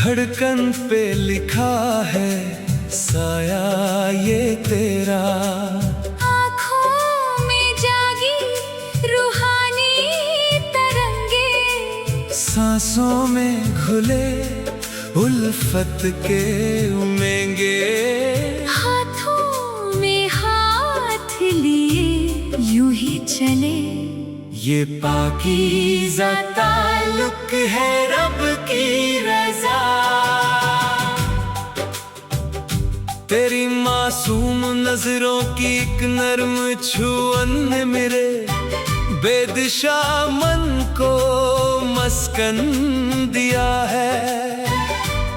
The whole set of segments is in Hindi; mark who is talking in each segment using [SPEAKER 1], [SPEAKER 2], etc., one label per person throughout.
[SPEAKER 1] धड़कन पे लिखा है साया ये तेरा।
[SPEAKER 2] आँखों में जागी रूहानी तरंगे,
[SPEAKER 1] सांसों में घुले उल्फत के उमंगे।
[SPEAKER 2] हाथों में हाथ लिए यूं ही चले,
[SPEAKER 1] ये पाकीज़ा ताल्लुक है रब की रज़ा। तेरी मासूम नजरों की एक नर्म छुअन ने मेरे बेदिशा मन को मस्कन दिया है।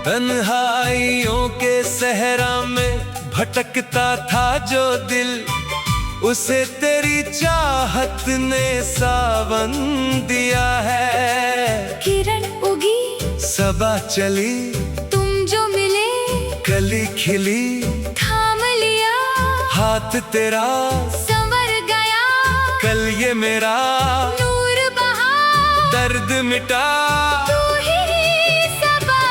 [SPEAKER 1] तन्हाइयों के सहरा में भटकता था जो दिल, उसे तेरी चाहत ने सावन दिया है।
[SPEAKER 2] किरण उगी
[SPEAKER 1] सबा चली,
[SPEAKER 2] तुम जो मिले
[SPEAKER 1] कली खिली,
[SPEAKER 2] थाम लिया
[SPEAKER 1] हाथ तेरा
[SPEAKER 2] संवर गया।
[SPEAKER 1] कल ये मेरा
[SPEAKER 2] नूर बहा,
[SPEAKER 1] दर्द मिटा।
[SPEAKER 2] तू ही सबा,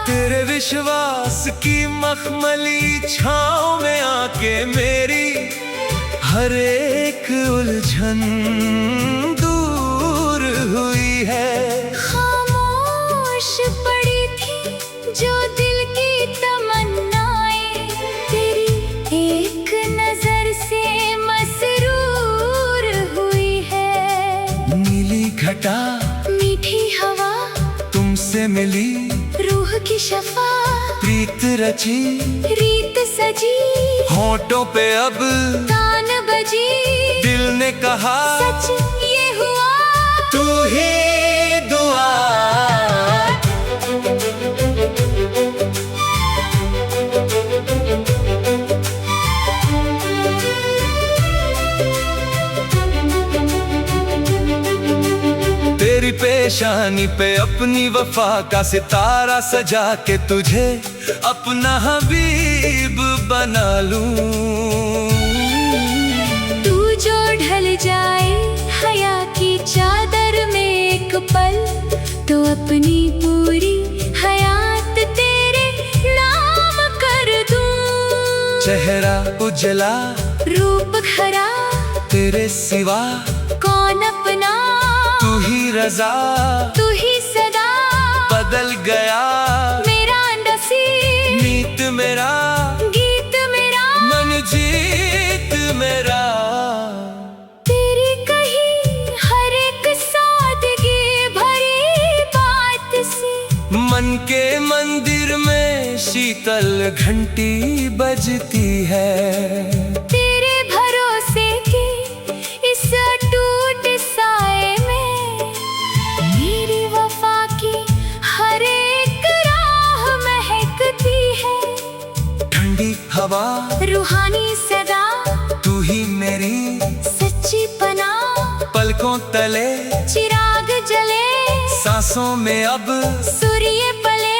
[SPEAKER 1] तेरे विश्वास की मखमली छाँव में आके मेरी हर एक उलझन दूर हुई है।
[SPEAKER 2] खामोश पड़ी थी जो दिल की तमन्नाएं, तेरी एक नजर से मसरूर हुई है।
[SPEAKER 1] नीली घटा
[SPEAKER 2] मीठी हवा
[SPEAKER 1] तुमसे मिली,
[SPEAKER 2] रूह की शफा
[SPEAKER 1] प्रीत रची
[SPEAKER 2] रीत सजी।
[SPEAKER 1] होठों पे अब
[SPEAKER 2] तान बजी,
[SPEAKER 1] दिल ने कहा
[SPEAKER 2] सच ये हुआ।
[SPEAKER 1] तू ही दुआ। तेरी पेशानी पे अपनी वफा का सितारा सजा के तुझे अपना हबीब बना लूं।
[SPEAKER 2] तू जो ढल जाए हया की चादर में एक पल, तो अपनी पूरी हयात तेरे नाम कर दूं।
[SPEAKER 1] चेहरा उजला
[SPEAKER 2] रूप खरा
[SPEAKER 1] तेरे सिवा,
[SPEAKER 2] कौन अपना
[SPEAKER 1] तू ही रजा।
[SPEAKER 2] तू ही सदा
[SPEAKER 1] बदल गया
[SPEAKER 2] मेरा नसीब,
[SPEAKER 1] नीत मेरा
[SPEAKER 2] गीत मेरा
[SPEAKER 1] मन जीत मेरा।
[SPEAKER 2] तेरी कही हर एक सादगी भरी बात से,
[SPEAKER 1] मन के मंदिर में शीतल घंटी बजती है।
[SPEAKER 2] तेरे भरोसे की इस अटूट साए में, मेरी वफा की हर एक राह महकती है।
[SPEAKER 1] ठंडी हवा
[SPEAKER 2] रूहानी सदा
[SPEAKER 1] तू ही मेरी
[SPEAKER 2] सच्ची पनाह,
[SPEAKER 1] पलकों तले
[SPEAKER 2] चिराग जले
[SPEAKER 1] सांसों में अब
[SPEAKER 2] सूर्य पले,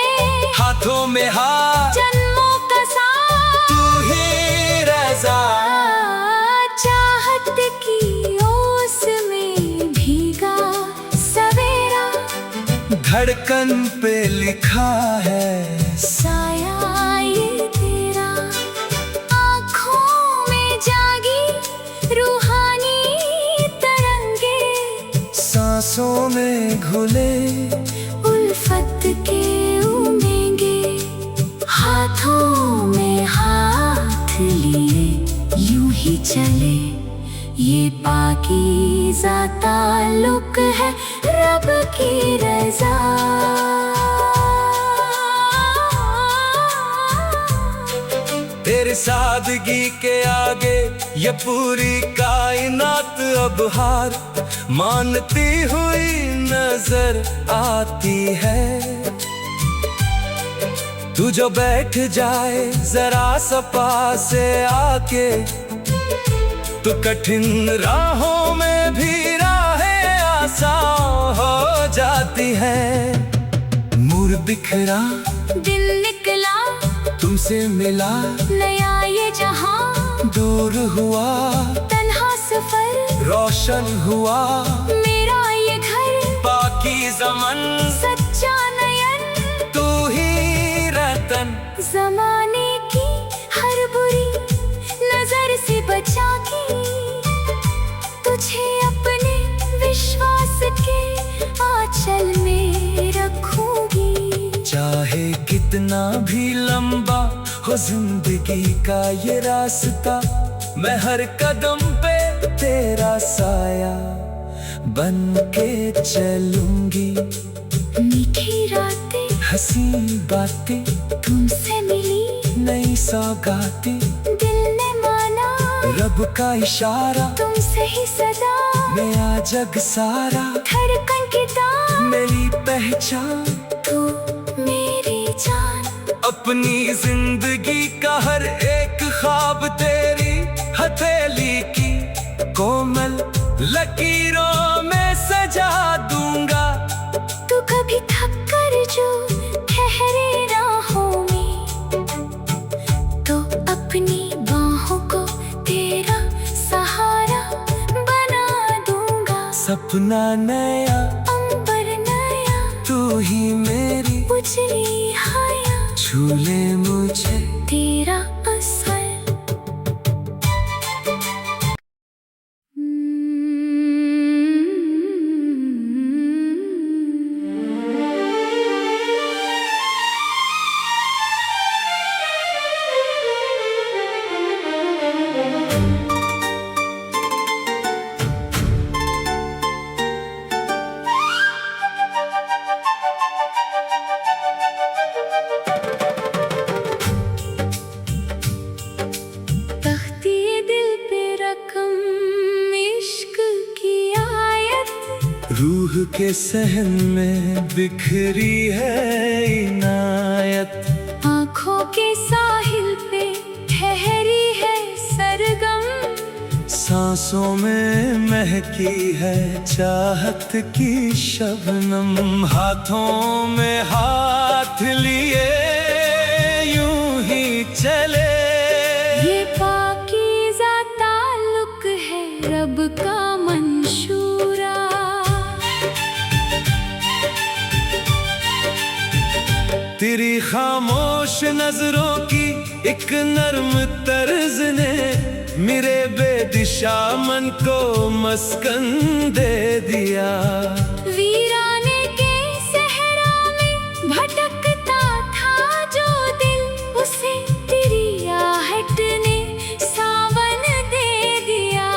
[SPEAKER 1] हाथों में हाथ
[SPEAKER 2] जन्मों का साथ।
[SPEAKER 1] तू ही रज़ा।
[SPEAKER 2] चाहत की ओस में भीगा सवेरा,
[SPEAKER 1] धड़कन पे लिखा है
[SPEAKER 2] साया ये तेरा। आँखों में जागी रूहानी तरंगे,
[SPEAKER 1] सांसों में घुले
[SPEAKER 2] उल्फत के उमंगे। हाथों में हाथ लिए यूं ही चले, ये पाकीज़ा ताल्लुक है रब की रज़ा।
[SPEAKER 1] तेरे सादगी के आगे ये पूरी कायनात अब हार मानती हुई नजर आती है। तू जो बैठ जाए जरा सा पास से आके, तो कठिन राहों में भी राहें आसान हो जाती है। नूर बिखरा
[SPEAKER 2] दिल निकला
[SPEAKER 1] तुमसे मिला,
[SPEAKER 2] नया ये जहां
[SPEAKER 1] दूर हुआ
[SPEAKER 2] तन्हा सफर,
[SPEAKER 1] रोशन हुआ
[SPEAKER 2] मेरा ये घर
[SPEAKER 1] पाकीज़ा मन।
[SPEAKER 2] सच्चा नयन
[SPEAKER 1] तन।
[SPEAKER 2] जमाने की हर बुरी नजर से बचा के तुझे अपने विश्वास के आंचल में रखूंगी।
[SPEAKER 1] चाहे कितना भी लंबा हो जिंदगी का ये रास्ता, मैं हर कदम पे तेरा साया बन के चलूंगी।
[SPEAKER 2] मीठी रातें,
[SPEAKER 1] हंसी बातें,
[SPEAKER 2] तुमसे मिली
[SPEAKER 1] नई सौगातें,
[SPEAKER 2] दिल ने माना
[SPEAKER 1] रब का इशारा,
[SPEAKER 2] तुमसे ही सदा
[SPEAKER 1] नया जग सारा।
[SPEAKER 2] धड़कन की तान,
[SPEAKER 1] मेरी पहचान,
[SPEAKER 2] तू मेरी जान।
[SPEAKER 1] अपनी जिंदगी का हर एक ख्वाब तेरी हथेली की कोमल लकीरों में सजा दूंगा।
[SPEAKER 2] तू कभी थक कर जो ठहरे राहों में, तो अपनी बाहों को तेरा सहारा बना दूंगा।
[SPEAKER 1] सपना नया,
[SPEAKER 2] अंबर नया,
[SPEAKER 1] तू ही मेरी
[SPEAKER 2] उजली हया,
[SPEAKER 1] छू ले मुझे
[SPEAKER 2] तेरा असर।
[SPEAKER 1] रूह के सहन में बिखरी है इनायत।
[SPEAKER 2] आँखों के साहिल पे ठहरी है सरगम,
[SPEAKER 1] सांसों में महकी है चाहत की शबनम। हाथों में हाथ लिए यूं ही चले,
[SPEAKER 2] ये पाकीज़ा ताल्लुक है रब का मंशूरा।
[SPEAKER 1] तेरी खामोश नजरों की एक नर्म तर्ज ने मेरे बेदिशा मन को मस्कन दे दिया।
[SPEAKER 2] वीराने के सहरा में भटकता था जो दिल, उसे तेरी आहट ने सावन दे दिया।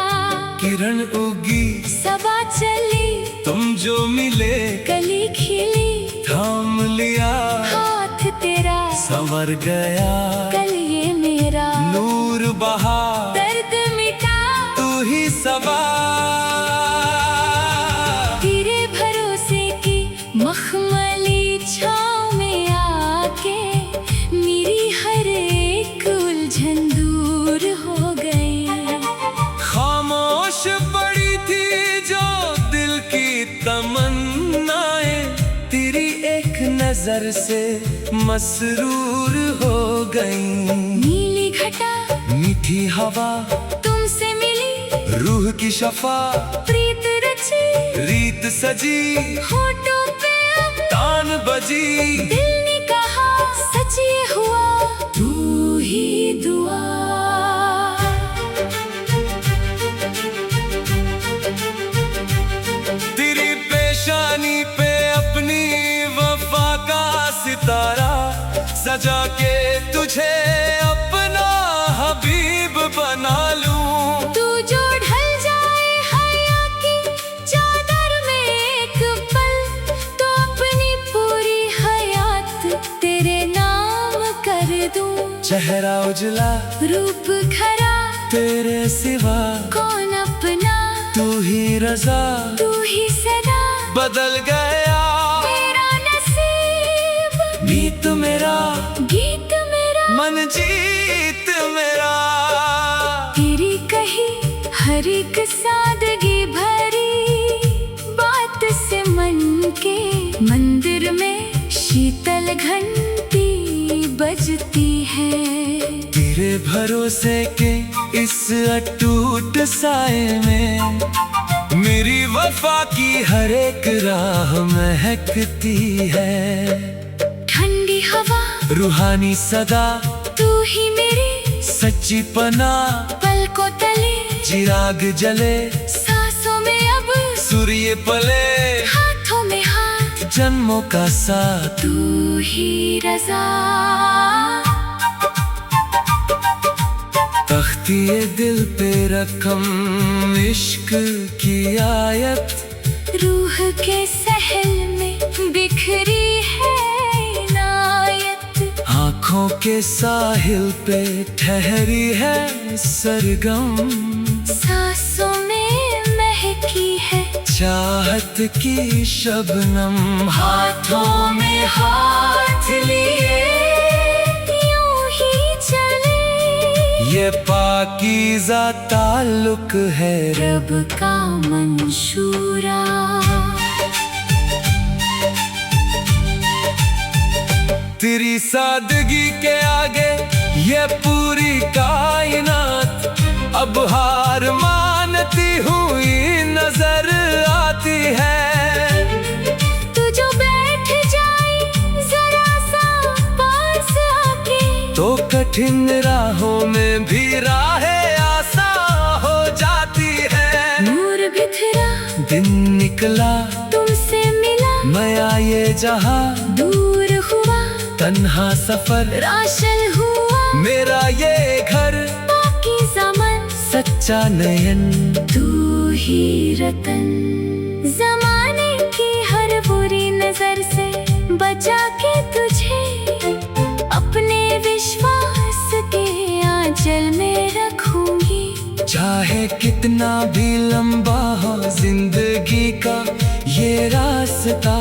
[SPEAKER 1] किरण उगी,
[SPEAKER 2] सबा चली,
[SPEAKER 1] तुम जो मिले,
[SPEAKER 2] कली खिली,
[SPEAKER 1] थाम लिया,
[SPEAKER 2] हाथ तेरा
[SPEAKER 1] संवर गया।
[SPEAKER 2] कल ये मेरा
[SPEAKER 1] नूर बहा,
[SPEAKER 2] दर्द मिटा,
[SPEAKER 1] तू ही सबा।
[SPEAKER 2] तेरे भरोसे की मखमली छाँव में आके मेरी हर एक उलझन दूर हो गई।
[SPEAKER 1] खामोश पड़ी थी जो दिल की तमन्नाएं, तेरी एक नजर से मसरूर हो गई।
[SPEAKER 2] नीली घटा,
[SPEAKER 1] मीठी हवा,
[SPEAKER 2] तुमसे मिली,
[SPEAKER 1] रूह की शफा,
[SPEAKER 2] प्रीत रची,
[SPEAKER 1] रीत सजी,
[SPEAKER 2] होठों पे अब
[SPEAKER 1] तान बजी।
[SPEAKER 2] दिल ने कहा सच ये हुआ, तू ही दुआ।
[SPEAKER 1] तेरी पेशानी पे अपनी वफा का सितारा सजा के तुझे अपना हबीब बना लूं।
[SPEAKER 2] तू जो ढल जाए हया की चादर में एक पल, तो अपनी पूरी हयात तेरे नाम कर दूं।
[SPEAKER 1] चेहरा उजला,
[SPEAKER 2] रूप खरा,
[SPEAKER 1] तेरे सिवा
[SPEAKER 2] कौन अपना,
[SPEAKER 1] तू ही रजा,
[SPEAKER 2] तू ही सदा
[SPEAKER 1] बदल गया
[SPEAKER 2] मेरा नसीब।
[SPEAKER 1] गीत मेरा,
[SPEAKER 2] गीत मेरा,
[SPEAKER 1] मन जीत मेरा।
[SPEAKER 2] तेरी कही हर एक सादगी भरी बात से मन के मंदिर में शीतल घंटी बजती है।
[SPEAKER 1] तेरे भरोसे के इस अटूट साए में मेरी वफा की हर एक राह महकती है।
[SPEAKER 2] ठंडी हवा,
[SPEAKER 1] रूहानी सदा
[SPEAKER 2] तू ही मेरी
[SPEAKER 1] सच्ची पना,
[SPEAKER 2] पलकों तले
[SPEAKER 1] चिराग जले,
[SPEAKER 2] सांसों में अब
[SPEAKER 1] सूर्य पले,
[SPEAKER 2] हाथों में हाथ,
[SPEAKER 1] जन्मों का साथ।
[SPEAKER 2] तू ही रज़ा।
[SPEAKER 1] तख्तिए दिल पे रकम इश्क की आयत,
[SPEAKER 2] रूह के सहल में बिखरी है इनायत।
[SPEAKER 1] आँखों के साहिल पे ठहरी है सरगम,
[SPEAKER 2] सांसों में महकी है
[SPEAKER 1] चाहत की शबनम। हाथों में हाथ लिए
[SPEAKER 2] यूं ही चले,
[SPEAKER 1] ये पाकीज़ा ताल्लुक है
[SPEAKER 2] रब का मंशूरा।
[SPEAKER 1] तेरी सादगी के आगे ये पूरी कायनात अब हार मानती हुई नजर आती है।
[SPEAKER 2] तू जो बैठ जाए जरा सा पास आके,
[SPEAKER 1] तो कठिन राहों में भी राहें आसान हो जाती है।
[SPEAKER 2] नूर बिखरा
[SPEAKER 1] दिन निकला
[SPEAKER 2] तुमसे मिला,
[SPEAKER 1] मैं ये जहां
[SPEAKER 2] दूर हुआ
[SPEAKER 1] तन्हा सफर,
[SPEAKER 2] राशल हुआ
[SPEAKER 1] मेरा ये घर
[SPEAKER 2] पाकीज़ा मन,
[SPEAKER 1] सच्चा नयन।
[SPEAKER 2] तू ही रतन। ज़माने की हर बुरी नजर से बचा के तुझे अपने विश्वास के आंचल में रखूंगी।
[SPEAKER 1] चाहे कितना भी लंबा हो जिंदगी का ये रास्ता,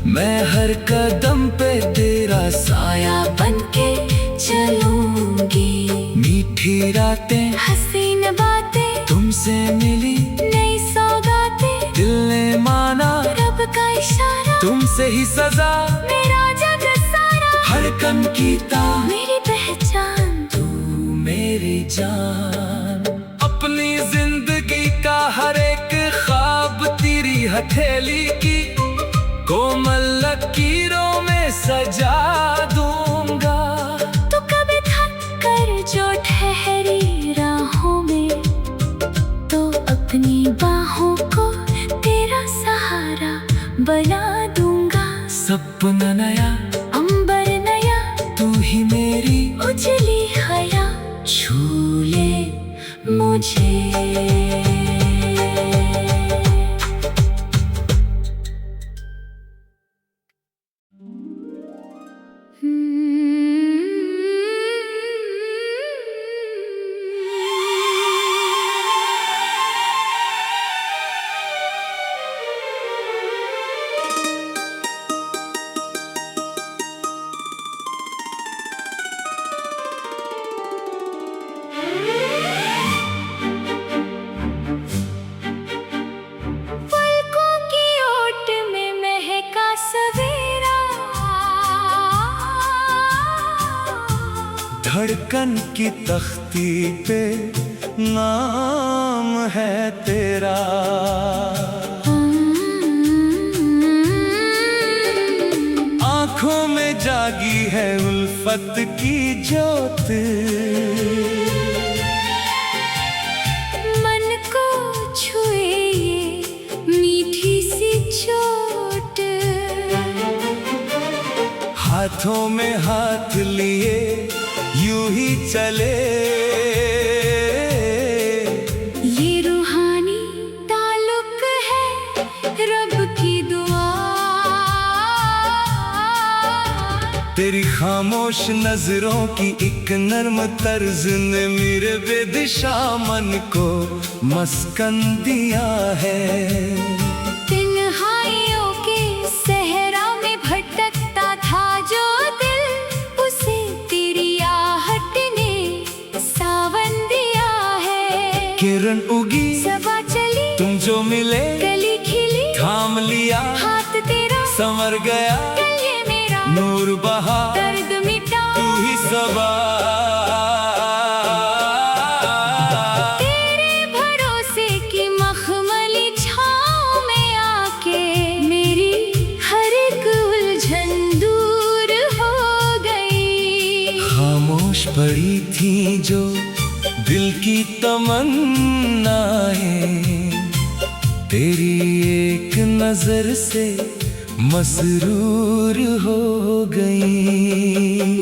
[SPEAKER 1] मैं हर कदम पे तेरा साया
[SPEAKER 2] बनके चलूंगी।
[SPEAKER 1] मीठी रातें
[SPEAKER 2] हसीन बातें
[SPEAKER 1] तुमसे मिली,
[SPEAKER 2] नई सौगातें
[SPEAKER 1] दिल ने माना
[SPEAKER 2] रब का इशारा,
[SPEAKER 1] तुमसे ही सजा।
[SPEAKER 2] मेरा जग सारा
[SPEAKER 1] धड़कन की तार
[SPEAKER 2] मेरी पहचान,
[SPEAKER 1] तू मेरी जान। अपनी जिंदगी का हर एक ख्वाब तेरी हथेली की कोमल लकीरों में सजा दूंगा।
[SPEAKER 2] तू कभी थक कर जो ठहरी राहों में, तो अपनी बाहों को तेरा सहारा बना दूंगा।
[SPEAKER 1] सपना नया
[SPEAKER 2] अंबर नया
[SPEAKER 1] तू ही मेरी
[SPEAKER 2] उजली हया, छू ले मुझे। पलकों की ओट में महका सवेरा,
[SPEAKER 1] धड़कन की तख्ती पे नाम है तेरा। आँखों में जागी है उल्फत की ज्योत,
[SPEAKER 2] मन को छुए ये मीठी सी चोट।
[SPEAKER 1] हाथों में हाथ लिए यूं ही चले,
[SPEAKER 2] ये रूहानी ताल्लुक है रब की दुआ।
[SPEAKER 1] तेरी खामोश नजरों की एक नर्म तर्ज ने मेरे बेदिशा मन को मस्कन दिया है।
[SPEAKER 2] तन्हाइयों के सहरा में भटकता था जो दिल, उसे तेरी आहट ने सावन दिया है।
[SPEAKER 1] किरण उगी
[SPEAKER 2] सबा चली
[SPEAKER 1] तुम जो मिले,
[SPEAKER 2] गली खिली
[SPEAKER 1] थाम लिया
[SPEAKER 2] हाथ तेरा,
[SPEAKER 1] संवर गया
[SPEAKER 2] कल ये मेरा
[SPEAKER 1] नूर बहा,
[SPEAKER 2] दर्द मिटा।
[SPEAKER 1] तू ही सबा।
[SPEAKER 2] तेरे भरोसे की मखमली छाँव में आके मेरी हर एक उलझन दूर हो गई।
[SPEAKER 1] तमन्नाएं तेरी एक नजर से मसरूर हो गई।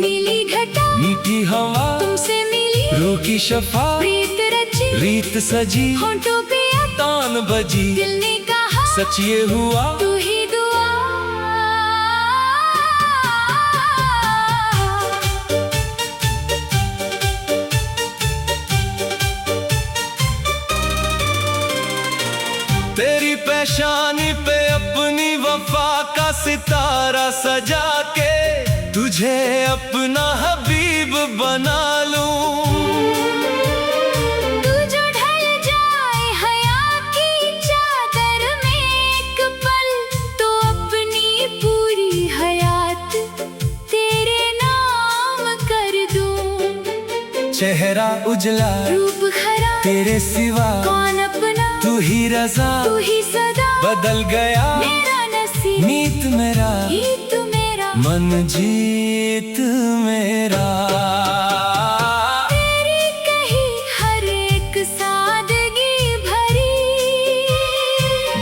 [SPEAKER 2] नीली घटा
[SPEAKER 1] मीठी हवा
[SPEAKER 2] तुमसे मिली,
[SPEAKER 1] रूह की शफा
[SPEAKER 2] प्रीत रची,
[SPEAKER 1] रीत सजी,
[SPEAKER 2] होंठों पे अब
[SPEAKER 1] तान बजी,
[SPEAKER 2] दिल ने कहा
[SPEAKER 1] सच ये हुआ
[SPEAKER 2] तू ही दुआ।
[SPEAKER 1] तेरी पेशानी पे अपनी वफा का सितारा सजा के तुझे अपना हबीब बना लूं।
[SPEAKER 2] तू जो ढल जाए हया की चादर में एक पल, तो अपनी पूरी हयात तेरे नाम कर दूं।
[SPEAKER 1] चेहरा उजला
[SPEAKER 2] रूप खरा
[SPEAKER 1] तेरे सिवा
[SPEAKER 2] कौन अपना,
[SPEAKER 1] तू ही रजा
[SPEAKER 2] तू ही सदा
[SPEAKER 1] बदल गया
[SPEAKER 2] मेरा नसीब,
[SPEAKER 1] मीत मेरा
[SPEAKER 2] गीत मेरा,
[SPEAKER 1] मन जीत मेरा।
[SPEAKER 2] तेरी कही हर एक सादगी भरी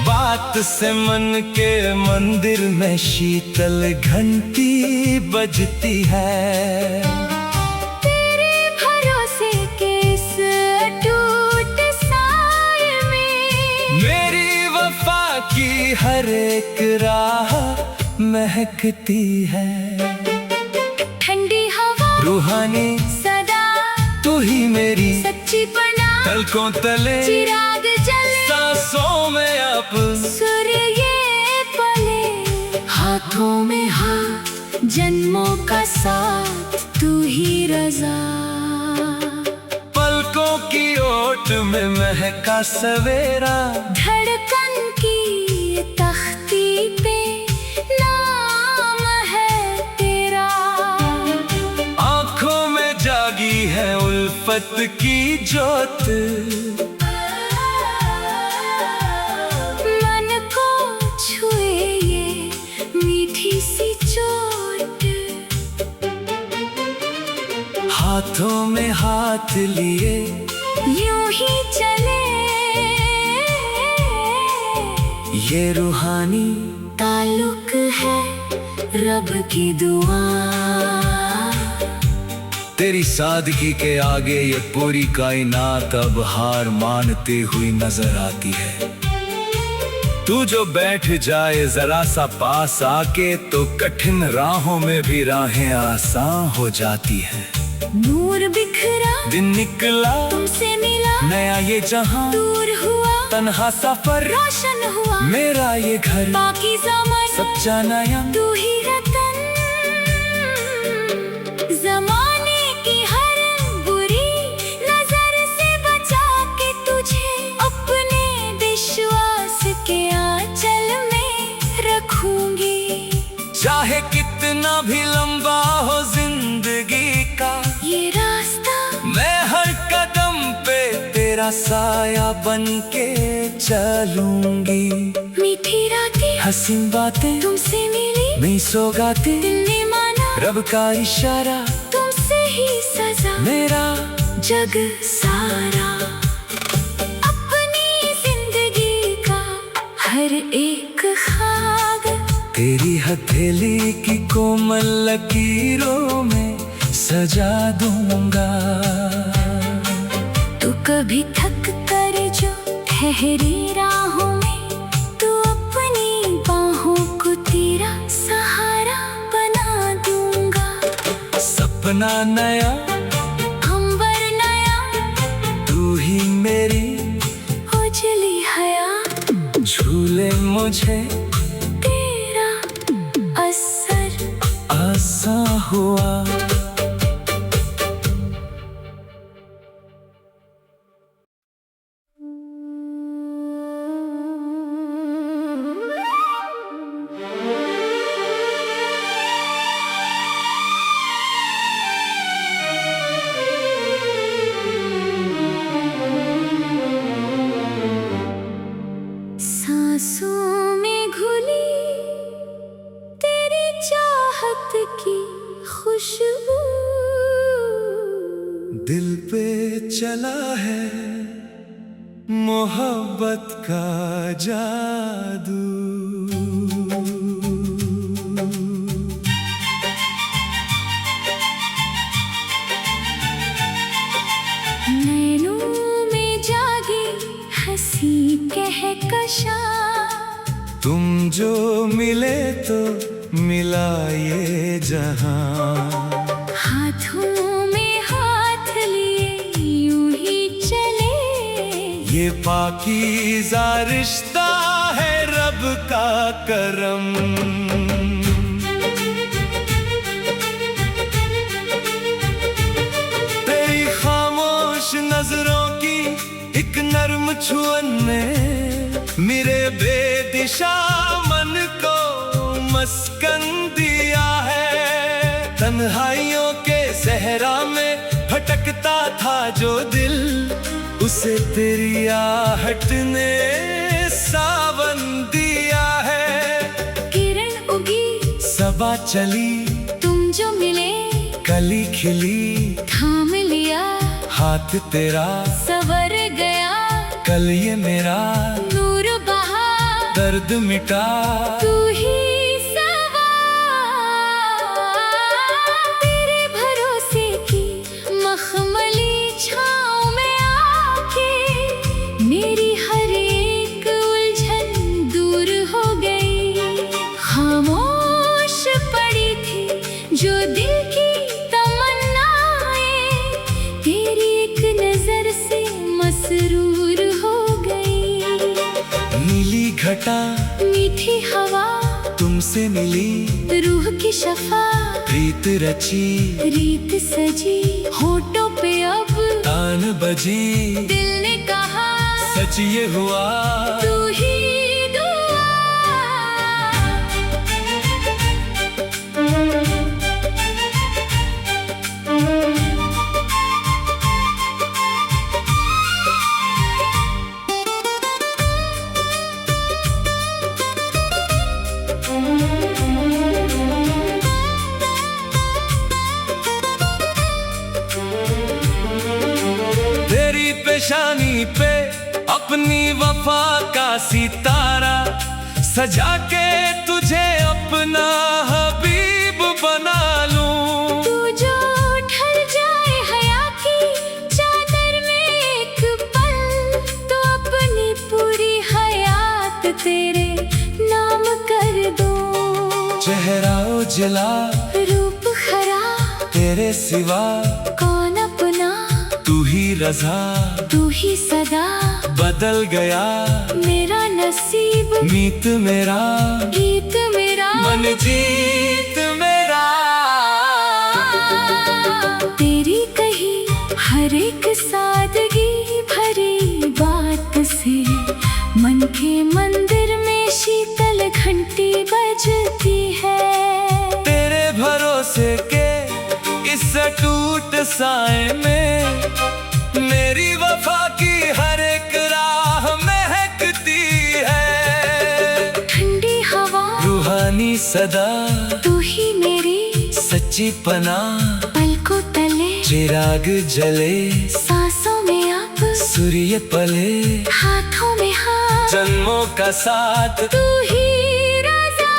[SPEAKER 1] बात से मन के मंदिर में शीतल घंटी बजती है।
[SPEAKER 2] तेरे भरोसे के इस अटूट साए में
[SPEAKER 1] मेरी वफा की हर एक राह महकती है।
[SPEAKER 2] ठंडी हवा
[SPEAKER 1] रूहानी
[SPEAKER 2] सदा
[SPEAKER 1] तू ही मेरी
[SPEAKER 2] सच्ची पना,
[SPEAKER 1] पलकों तले
[SPEAKER 2] चिराग जले
[SPEAKER 1] सांसों में अब
[SPEAKER 2] सुर ये पले, हाथों में हाथ जन्मों का साथ तू ही रजा।
[SPEAKER 1] पलकों की ओट में महका सवेरा,
[SPEAKER 2] धड़कन की तख्ती पे नाम है तेरा।
[SPEAKER 1] आंखों में जागी है उल्फत की जोत,
[SPEAKER 2] मन को छुए ये मीठी सी चोट।
[SPEAKER 1] हाथों में हाथ लिए
[SPEAKER 2] यूं ही चले
[SPEAKER 1] ये रूहानी
[SPEAKER 2] ताल्लुक है रब की दुआ।
[SPEAKER 1] तेरी सादगी के आगे ये पूरी कायनात अब हार मानती हुई नजर आती है। तू जो बैठ जाए जरा सा पास आके तो कठिन राहों में भी राहें आसान हो जाती हैं।
[SPEAKER 2] नूर बिखरा
[SPEAKER 1] दिन निकला
[SPEAKER 2] तुमसे मिला,
[SPEAKER 1] नया ये जहां
[SPEAKER 2] दूर हुआ
[SPEAKER 1] तन्हा सफर
[SPEAKER 2] रोशन हुआ
[SPEAKER 1] मेरा ये घर
[SPEAKER 2] बाकी ज़माना,
[SPEAKER 1] सच्चा नयन
[SPEAKER 2] तू ही रतन। जमाने की हर बुरी नजर से बचा के तुझे अपने विश्वास के आंचल में रखूंगी।
[SPEAKER 1] चाहे कितना भी लंबा हो जिंदगी का
[SPEAKER 2] ये रास्ता
[SPEAKER 1] मैं हर कदम पे तेरा साया बन के चलूंगी।
[SPEAKER 2] मीठी रातें
[SPEAKER 1] हसीन बातें
[SPEAKER 2] तुमसे मिली,
[SPEAKER 1] नहीं सौगातें
[SPEAKER 2] दिल ने माना
[SPEAKER 1] रब का इशारा
[SPEAKER 2] तुमसे ही सजा
[SPEAKER 1] मेरा
[SPEAKER 2] जग सारा। अपनी जिंदगी का हर एक खाग
[SPEAKER 1] तेरी हथेली की कोमल लकीरों में सजा दूंगा।
[SPEAKER 2] तू कभी थक कर जो ठहरी राहों में, तू अपनी बाहों को तेरा सहारा बना दूंगा।
[SPEAKER 1] सपना नया
[SPEAKER 2] अंबर नया
[SPEAKER 1] तू ही मेरी
[SPEAKER 2] उजली हया,
[SPEAKER 1] झूले मुझे
[SPEAKER 2] तेरा असर
[SPEAKER 1] आसा हुआ।
[SPEAKER 2] सांसों में घुली तेरी चाहत की खुशबू,
[SPEAKER 1] दिल पे चला है मोहब्बत का जादू।
[SPEAKER 2] नैनों में जागी हंसी कहकशा,
[SPEAKER 1] तुम जो मिले तो मिला ये जहां।
[SPEAKER 2] हाथों में हाथ लिए यूं ही चले,
[SPEAKER 1] ये पाकीज़ा रिश्ता है रब का करम। तेरी खामोश नजरों की एक नर्म छुअन ने मेरे बेदिशा मन को मस्कन दिया है। तन्हाइयों के सहरा में भटकता था जो दिल, उसे तेरी आहट ने सावन दिया है।
[SPEAKER 2] किरण उगी
[SPEAKER 1] सबा चली,
[SPEAKER 2] तुम जो मिले
[SPEAKER 1] कली खिली,
[SPEAKER 2] थाम लिया
[SPEAKER 1] हाथ तेरा
[SPEAKER 2] सवर गया।
[SPEAKER 1] कल ये मेरा
[SPEAKER 2] नूर बहा,
[SPEAKER 1] दर्द मिटा,
[SPEAKER 2] तू ही सवा। तेरे भरोसे की मखमली छाँव में आके मेरी हर एक उलझन दूर हो गई। खामोश पड़ी थी जो दिल की तमन्नाएं, तेरी एक नजर से मसरूर हो गई।
[SPEAKER 1] नीली घटा
[SPEAKER 2] मीठी हवा
[SPEAKER 1] तुमसे मिली,
[SPEAKER 2] रूह की शफा
[SPEAKER 1] प्रीत रची,
[SPEAKER 2] रीत सजी। होठों पे अब
[SPEAKER 1] तान बजी,
[SPEAKER 2] दिल ने कहा
[SPEAKER 1] सच ये हुआ।
[SPEAKER 2] तू ही
[SPEAKER 1] तेरी पेशानी पे अपनी वफा का सितारा सजा के तुझे अपना हबीब बना लूं।
[SPEAKER 2] तू जो ढल जाए हया की चादर में एक पल, तो अपनी पूरी हयात तेरे नाम कर दूं।
[SPEAKER 1] चेहरा उजला
[SPEAKER 2] रूप खरा
[SPEAKER 1] तेरे सिवा,
[SPEAKER 2] कौन अपना
[SPEAKER 1] तू ही रज़ा,
[SPEAKER 2] तू ही सदा।
[SPEAKER 1] बदल गया
[SPEAKER 2] मेरा नसीब
[SPEAKER 1] मीत मेरा,
[SPEAKER 2] गीत मेरा
[SPEAKER 1] मन जीत मेरा।
[SPEAKER 2] तेरी कही हर एक सादगी भरी बात से मन के मंदिर में शीतल घंटी बजती है।
[SPEAKER 1] तेरे भरोसे के इस टूट साए में मेरी वफा की हर एक राह महकती है।
[SPEAKER 2] ठंडी हवा
[SPEAKER 1] रूहानी सदा
[SPEAKER 2] तू ही मेरी
[SPEAKER 1] सच्ची पनाह,
[SPEAKER 2] पलकों तले
[SPEAKER 1] चिराग जले
[SPEAKER 2] सांसों में अब
[SPEAKER 1] सूर्य पले,
[SPEAKER 2] हाथों में हाथ
[SPEAKER 1] जन्मों का साथ
[SPEAKER 2] तू ही रज़ा।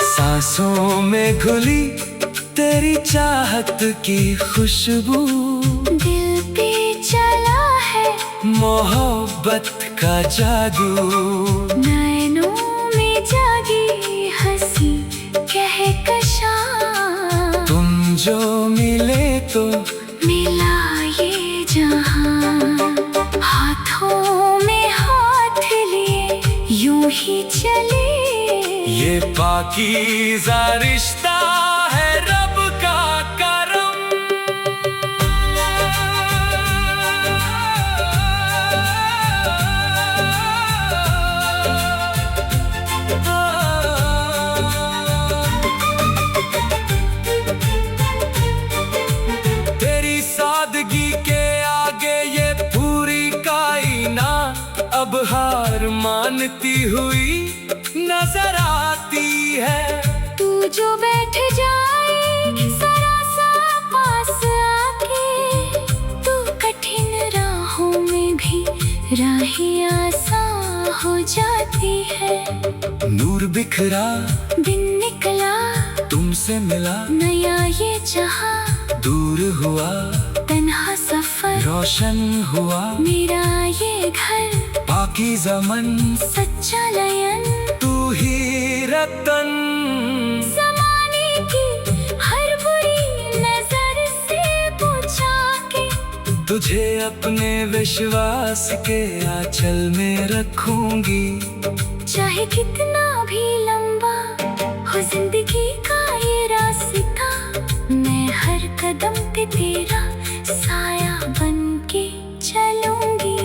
[SPEAKER 1] सांसों में घुली तेरी चाहत की खुशबू,
[SPEAKER 2] दिल पे चला है
[SPEAKER 1] मोहब्बत का जादू।
[SPEAKER 2] नैनों में जागी हंसी कहकशा,
[SPEAKER 1] तुम जो मिले तो
[SPEAKER 2] मिला ये जहां। हाथों में हाथ लिए यूं ही चले,
[SPEAKER 1] ये पाकीज़ा रिश्ता है रब का करम। तेरी सादगी के आगे ये पूरी कायनात अब हार मानती हुई नजर आती है।
[SPEAKER 2] तू जो बैठ जाए जरा सा पास आके, तू कठिन राहों में भी राहें आसान हो जाती है।
[SPEAKER 1] नूर बिखरा
[SPEAKER 2] दिन निकला,
[SPEAKER 1] तुमसे मिला,
[SPEAKER 2] नया ये जहां,
[SPEAKER 1] दूर हुआ
[SPEAKER 2] तन्हा सफर,
[SPEAKER 1] रोशन हुआ
[SPEAKER 2] मेरा ये घर,
[SPEAKER 1] पाकीज़ा मन,
[SPEAKER 2] सच्चा नयन,
[SPEAKER 1] तू ही रतन।
[SPEAKER 2] ज़माने की हर बुरी नजर से बचा के,
[SPEAKER 1] तुझे अपने विश्वास के आंचल में रखूंगी।
[SPEAKER 2] चाहे कितना भी लंबा हो जिंदगी का ये रास्ता, मैं हर कदम पे तेरा साया बन के चलूंगी।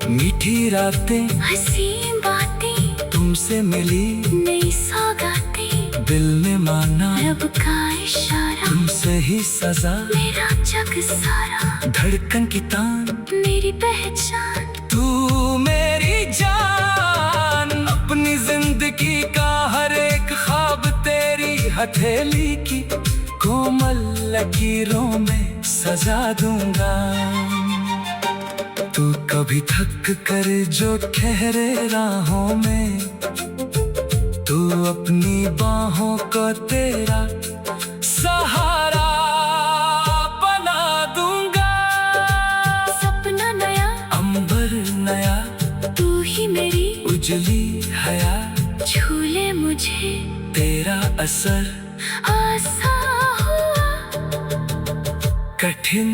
[SPEAKER 1] मीठी रातें,
[SPEAKER 2] हंसी बातें,
[SPEAKER 1] तुमसे मिली
[SPEAKER 2] नई सौगातें,
[SPEAKER 1] दिल ने माना
[SPEAKER 2] रब का इशारा,
[SPEAKER 1] तुमसे ही सजा,
[SPEAKER 2] मेरा जग सारा,
[SPEAKER 1] धड़कन की तान,
[SPEAKER 2] मेरी पहचान,
[SPEAKER 1] तू मेरी जान। अपनी जिंदगी का हर एक ख्वाब तेरी हथेली की कोमल लकीरों में सजा दूंगा। तू कभी थक कर जो ठहरे राहों में, तू अपनी बाहों को तेरा सहारा बना दूंगा।
[SPEAKER 2] सपना नया,
[SPEAKER 1] अंबर नया,
[SPEAKER 2] तू ही मेरी
[SPEAKER 1] उजली हया,
[SPEAKER 2] झूले मुझे
[SPEAKER 1] तेरा असर
[SPEAKER 2] आसान हुआ
[SPEAKER 1] कठिन।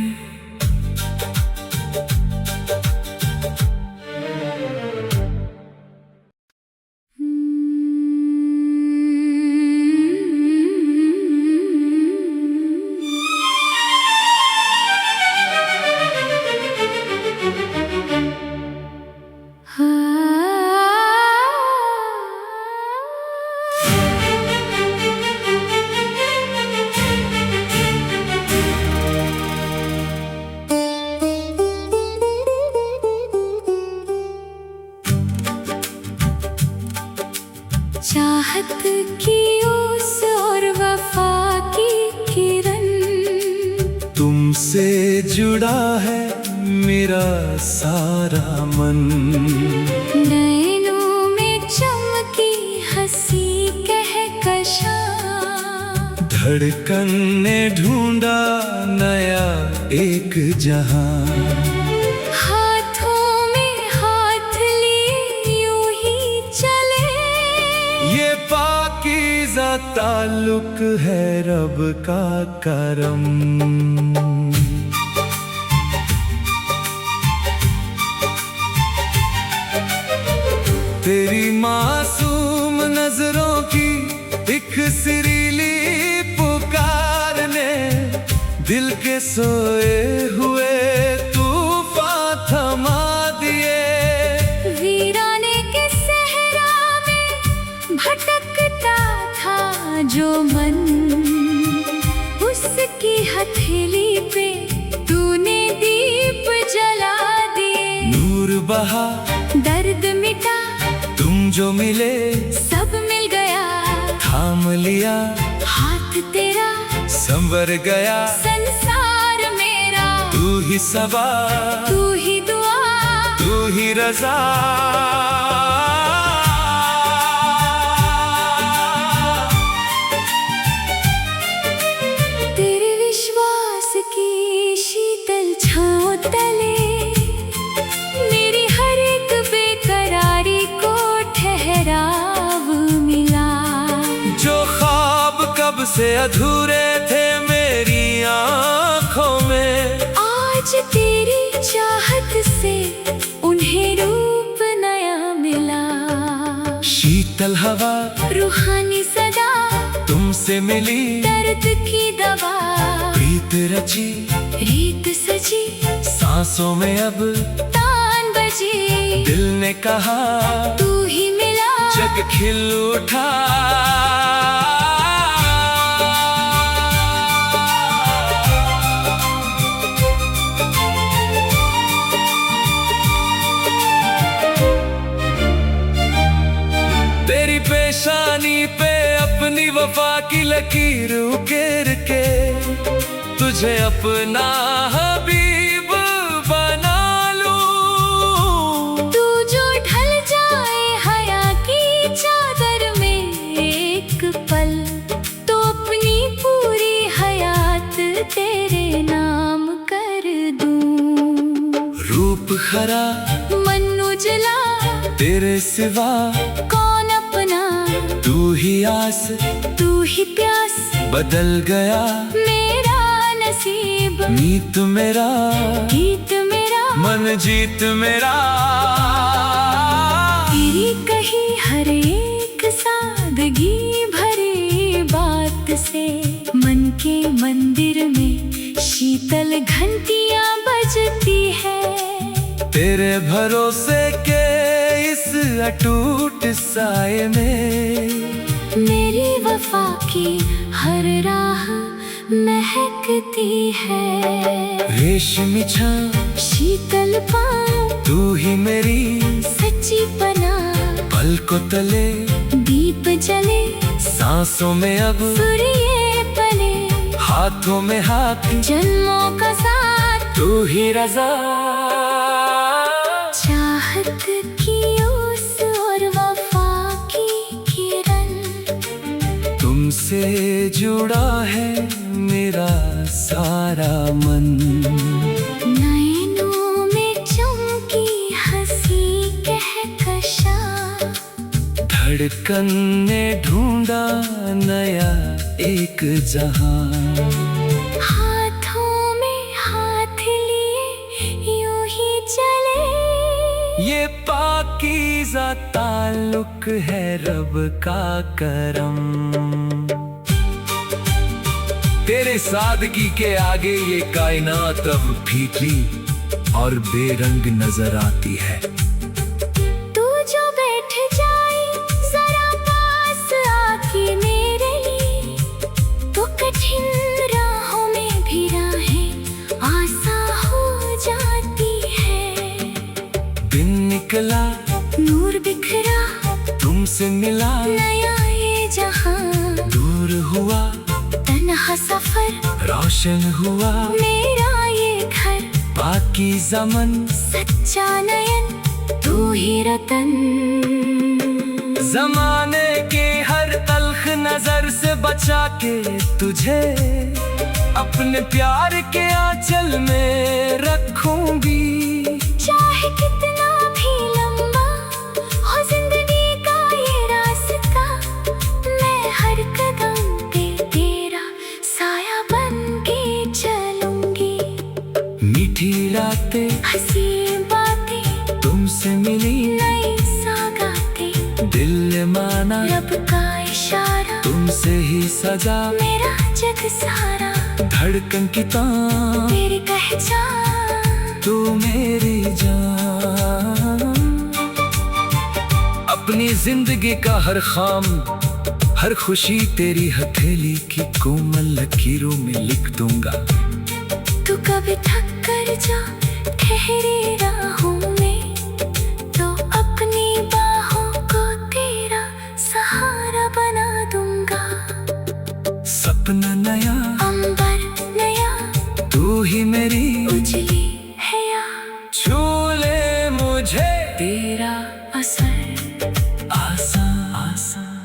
[SPEAKER 2] चाहत की ओस और वफा की किरण,
[SPEAKER 1] तुमसे जुड़ा है मेरा सारा मन।
[SPEAKER 2] नैनों में चमकी हंसी कहकशां,
[SPEAKER 1] धड़कन ने ढूंढा नया एक जहां।
[SPEAKER 2] हाथों में हाथ लिए यूं ही चले,
[SPEAKER 1] ये पाकीज़ा ताल्लुक है रब का करम। तेरी मासूम नजरों की एक सिरीली पुकार ने दिल के सोए हुए तूफान थमा दिए।
[SPEAKER 2] वीराने के सहरा में भटकता था जो मन, उसकी हथेली पे तूने दीप जला दिए।
[SPEAKER 1] नूर बहा,
[SPEAKER 2] दर्द मिटा,
[SPEAKER 1] तुम जो मिले
[SPEAKER 2] सब मिल गया।
[SPEAKER 1] थाम लिया
[SPEAKER 2] हाथ तेरा,
[SPEAKER 1] संवर गया
[SPEAKER 2] संसार मेरा।
[SPEAKER 1] तू ही सबा,
[SPEAKER 2] तू ही दुआ,
[SPEAKER 1] तू ही रजा।
[SPEAKER 2] तेरे विश्वास की शीतल छाँव तले, मेरी हर एक बेकरारी को ठहराव मिला।
[SPEAKER 1] जो ख्वाब कब से अधूरे थे मेरी आँखों में,
[SPEAKER 2] आज तेरी चाहत से उन्हें रूप नया मिला।
[SPEAKER 1] शीतल हवा,
[SPEAKER 2] रूहानी सदा,
[SPEAKER 1] तुमसे मिली
[SPEAKER 2] दर्द की दवा।
[SPEAKER 1] प्रीत रची,
[SPEAKER 2] रीत सजी,
[SPEAKER 1] सांसों में अब
[SPEAKER 2] तान बजी।
[SPEAKER 1] दिल ने कहा
[SPEAKER 2] तू ही मिला,
[SPEAKER 1] जग खिल उठा। तेरी पेशानी पे अपनी वफा की लकीर उकेर के, तुझे अपना हबीब बना लूं। तेरे सिवा
[SPEAKER 2] कौन अपना,
[SPEAKER 1] तू ही आस,
[SPEAKER 2] तू ही प्यास,
[SPEAKER 1] बदल गया
[SPEAKER 2] मेरा नसीब,
[SPEAKER 1] नीत मेरा,
[SPEAKER 2] गीत मेरा,
[SPEAKER 1] मन जीत मेरा।
[SPEAKER 2] तेरी कही हर एक सादगी भरी बात से मन के मंदिर में शीतल घंटियां बजती है।
[SPEAKER 1] तेरे भरोसे के इस अटूट साए में
[SPEAKER 2] मेरी वफा की हर राह महकती है।
[SPEAKER 1] रेशमी छां,
[SPEAKER 2] शीतल पाँव,
[SPEAKER 1] तू ही मेरी
[SPEAKER 2] सच्ची पनाह,
[SPEAKER 1] पलकों तले
[SPEAKER 2] दीप जले,
[SPEAKER 1] सांसों में अब
[SPEAKER 2] सूर्य पले,
[SPEAKER 1] हाथों में हाथ,
[SPEAKER 2] जन्मों का साथ,
[SPEAKER 1] तू ही रज़ा।
[SPEAKER 2] चाहत की ओस और वफा की किरण,
[SPEAKER 1] तुमसे जुड़ा है मेरा सारा मन।
[SPEAKER 2] नैनों में चमकी हंसी कहकशा,
[SPEAKER 1] धड़कन ने ढूंढा नया एक जहां।
[SPEAKER 2] हाथों में हाथ लिए यूं ही चले,
[SPEAKER 1] ये पाकीज़ा ताल्लुक है रब का करम। तेरे सादगी के आगे ये कायनात अब फीकी और बेरंग नजर आती है।
[SPEAKER 2] तू जो बैठ जाए जरा पास आके मेरे लिए, तो कठिन राहों में भी राहें आसान हो जाती है।
[SPEAKER 1] दिन निकला,
[SPEAKER 2] नूर बिखरा,
[SPEAKER 1] तुमसे मिला,
[SPEAKER 2] नया ये जहां,
[SPEAKER 1] दूर हुआ
[SPEAKER 2] तन्हा सफर,
[SPEAKER 1] रोशन हुआ
[SPEAKER 2] मेरा ये घर,
[SPEAKER 1] पाकीज़ा मन,
[SPEAKER 2] सच्चा नयन, तू ही रतन।
[SPEAKER 1] ज़माने के हर तल्ख नजर से बचा के तुझे अपने प्यार के आंचल में रखूंगी।
[SPEAKER 2] चाहे कितना भी लंबा हो जिंदगी का ये रास्ता, मैं हर कदम पे तेरा साया बन के चलूंगी।
[SPEAKER 1] मीठी रातें,
[SPEAKER 2] हंसी बातें,
[SPEAKER 1] तुमसे मिली
[SPEAKER 2] नई सौगातें,
[SPEAKER 1] दिल ने माना
[SPEAKER 2] रब का इशारा,
[SPEAKER 1] तुमसे ही सजा
[SPEAKER 2] मेरा जग सारा,
[SPEAKER 1] धड़कन की तान,
[SPEAKER 2] तेरी पहचान,
[SPEAKER 1] तू मेरी जान। अपनी जिंदगी का हर खाम, हर खुशी तेरी हथेली की कोमल लकीरों में लिख दूंगा।
[SPEAKER 2] तू कभी थक कर जा ठहरी राहों में, तो अपनी बाहों को तेरा सहारा बना दूंगा।
[SPEAKER 1] सपना नया,
[SPEAKER 2] अंबर नया,
[SPEAKER 1] तू ही मेरी
[SPEAKER 2] उजली है या
[SPEAKER 1] छू ले मुझे
[SPEAKER 2] तेरा असर
[SPEAKER 1] आसान आसान।